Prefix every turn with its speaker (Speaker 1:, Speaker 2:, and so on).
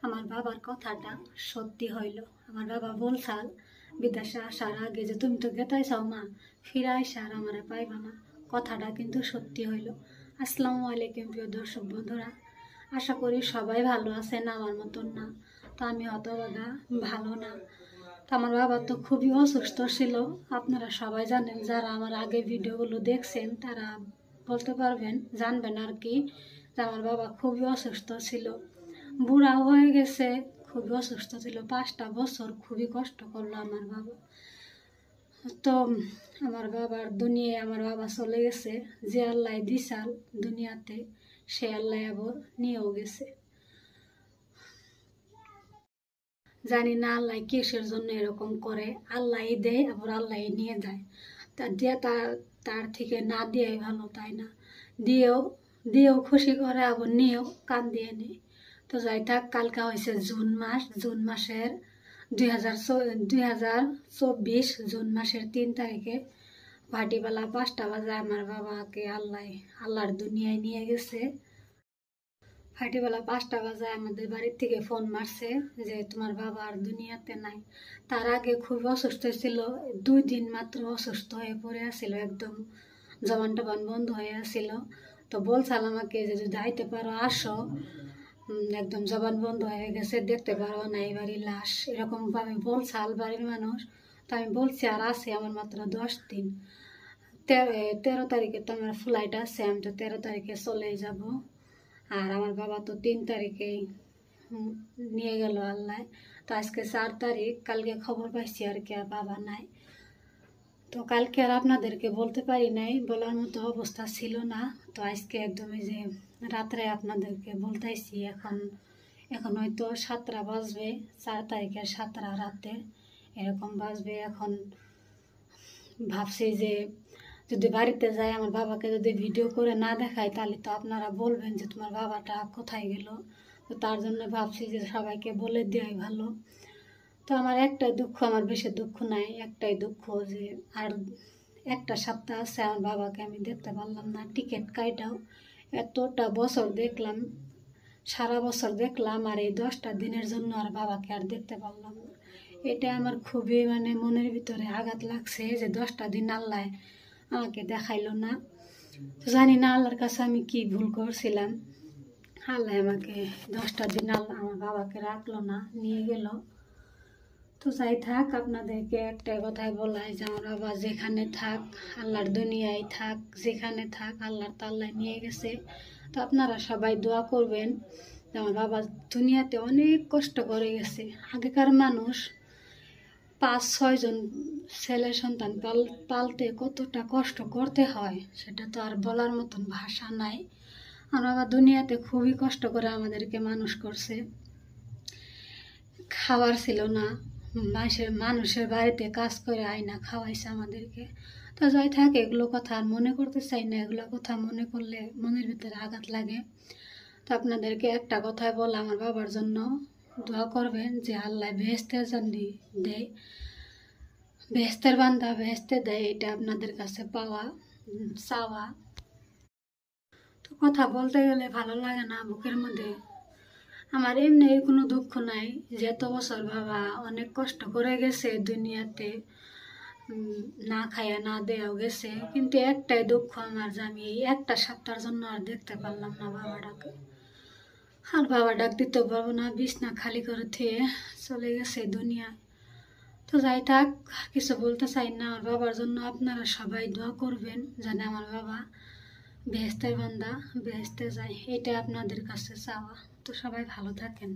Speaker 1: আমার বাবার কথাটা সত্যি হইল। আমার বাবা বলছাল বিদেশে আসার আগে যে তুমি তো গেতাই চাও মা, ফিরে আইসা আর আমারে পাইবা না। কথাটা কিন্তু সত্যি হইল। আসসালামু আলাইকুম প্রিয় দর্শক বন্ধুরা, আশা করি সবাই ভালো আছেন, আমার মতন না। তো আমি হতভাগা, ভালো না। তো আমার বাবা তো খুবই অসুস্থ ছিল। আপনারা সবাই জানেন, যারা আমার আগে ভিডিওগুলো দেখছেন তারা বলতে পারবেন, জানবেন আর কি, যে আমার বাবা খুবই অসুস্থ ছিল, বুড়াও হয়ে গেছে, খুবই অসুস্থ ছিল। 5টা বছর খুবই কষ্ট করলো আমার বাবা। তো আমার বাবার দুনিয়ায় আমার বাবা চলে গেছে। যে আল্লাহ দিশাল দুনিয়াতে, সে আল্লাহ আবার নিয়েও গেছে। জানি না আল্লাহ কিসের জন্য এরকম করে। আল্লাহ দেয় আবার আল্লাহ নিয়ে যায়। তার দিয়ে তার থেকে না দেওয়াই ভালো, তাই না? দিয়েও খুশি করে, আবার নিয়েও কান দিয়ে নেই। তো যাই থাক, কালকা হয়েছে জুন মাস। জুন মাসের 2024 জুন মাসের 3 তারিখে ভাটিবেলা 5টা বাজে আমার বাবাকে আল্লাহর দুনিয়ায় নিয়ে গেছে। ভাটিবেলা 5টা বাজে আমাদের বাড়ির থেকে ফোন মারছে যে তোমার বাবা আর দুনিয়াতে নাই। তার আগে খুব অসুস্থ ছিল, 2 দিন মাত্র অসুস্থ হয়ে পড়ে আসছিল, একদম জবান টবান বন্ধ হয়ে আসছিল। তো বলছাল আমাকে যে যদি আইতে পারো আসো, একদম জবান বন্ধ হয়ে গেছে, দেখতে পারো না এই বাড়ির লাশ, এরকম ভাবে বলছাল বাড়ির মানুষ। তো আমি বলছি আর আছে আমার মাত্র 10 দিন। 13 তারিখে তো আমার ফ্লাইট আছে, আমি তো 13 তারিখে চলেই যাব। আর আমার বাবা তো 3 তারিখেই নিয়ে গেল আল্লাহ। তো আজকে 4 তারিখ, কালকে খবর পাইছি আর কি আর বাবা নাই। তো কালকে আর আপনাদেরকে বলতে পারি নাই, বলার মতো অবস্থা ছিল না। তো আজকে একদমই যে রাত্রে আপনাদেরকে বলতেছি। এখন হয়তো 7টা বাজবে, 4 তারিখের 7টা রাতে এরকম বাজবে। এখন ভাবছি যে যদি বাড়িতে যাই, আমার বাবাকে যদি ভিডিও করে না দেখাই, তাহলে তো আপনারা বলবেন যে তোমার বাবাটা কোথায় গেল। তো তার জন্য ভাবছি যে সবাইকে বলে দেওয়াই ভালো। তো আমার একটাই দুঃখ, আমার বেশি দুঃখ নাই, একটাই দুঃখ যে আর 1টা সপ্তাহ আছে আমার বাবাকে আমি দেখতে পারলাম না। টিকিট কাইটাও এতটা বছর দেখলাম, সারা বছর দেখলাম, আর এই 10টা দিনের জন্য আর বাবাকে আর দেখতে পারলাম না। এটা আমার খুবই মনের ভিতরে আঘাত লাগছে যে 10টা দিন আল্লাহ আমাকে দেখাইলো না। তো জানি না আল্লাহর কাছে আমি কি ভুল করছিলাম। আল্লাহ আমাকে 10টা দিন আমার বাবাকে রাখলো না, নিয়ে গেল। তো যাই থাক, আপনাদেরকে একটাই কথাই বলাই যে আমার বাবা যেখানে থাক, আল্লাহর দুনিয়ায় থাক, যেখানে থাক, আল্লাহর তো আল্লাহ নিয়ে গেছে। তো আপনারা সবাই দোয়া করবেন যে আমার বাবা দুনিয়াতে অনেক কষ্ট করে গেছে। আগেকার মানুষ 5-6 জন ছেলে সন্তান পালতে কতটা কষ্ট করতে হয়, সেটা তো আর বলার মতন ভাষা নাই। আমার বাবা দুনিয়াতে খুবই কষ্ট করে আমাদেরকে মানুষ করছে। খাবার ছিল না, মানুষের বাড়িতে কাজ করে আয়না খাওয়াইছে আমাদেরকে। তো যাই থাকে, এগুলো কথা আর মনে করতে চাই না। এগুলো কথা মনে করলে মনের ভিতরে আঘাত লাগে। তো আপনাদেরকে একটা কথাই বল, আমার বাবার জন্য দোয়া করবেন যে আল্লাহ বেহেশতের জন্য দেয়, বেহেশতের বান্দা বেহেশতে দেয়, এটা আপনাদের কাছে চাওয়া। তো কথা বলতে গেলে ভালো লাগে না বুকের মধ্যে। আমার এমনি কোনো দুঃখ নাই যে এত বছর বাবা অনেক কষ্ট করে গেছে দুনিয়াতে, না খাইয়া না দেয়াও গেছে। কিন্তু একটাই দুঃখ আমার যে আমি এই 1টা সপ্তাহের জন্য আর দেখতে পারলাম না বাবাটাকে। আর বাবা ডাক দিতে পারবো না, বিছনা খালি করে থুয়ে চলে গেছে দুনিয়ায়। তো যাই থাক, কিছু বলতে চাই না। আমার বাবার জন্য আপনারা সবাই দোয়া করবেন যেন আমার বাবা বেহেশতের বান্দা বেহেশতে যায়, এটা আপনাদের কাছে চাওয়া। তো সবাই ভালো থাকেন।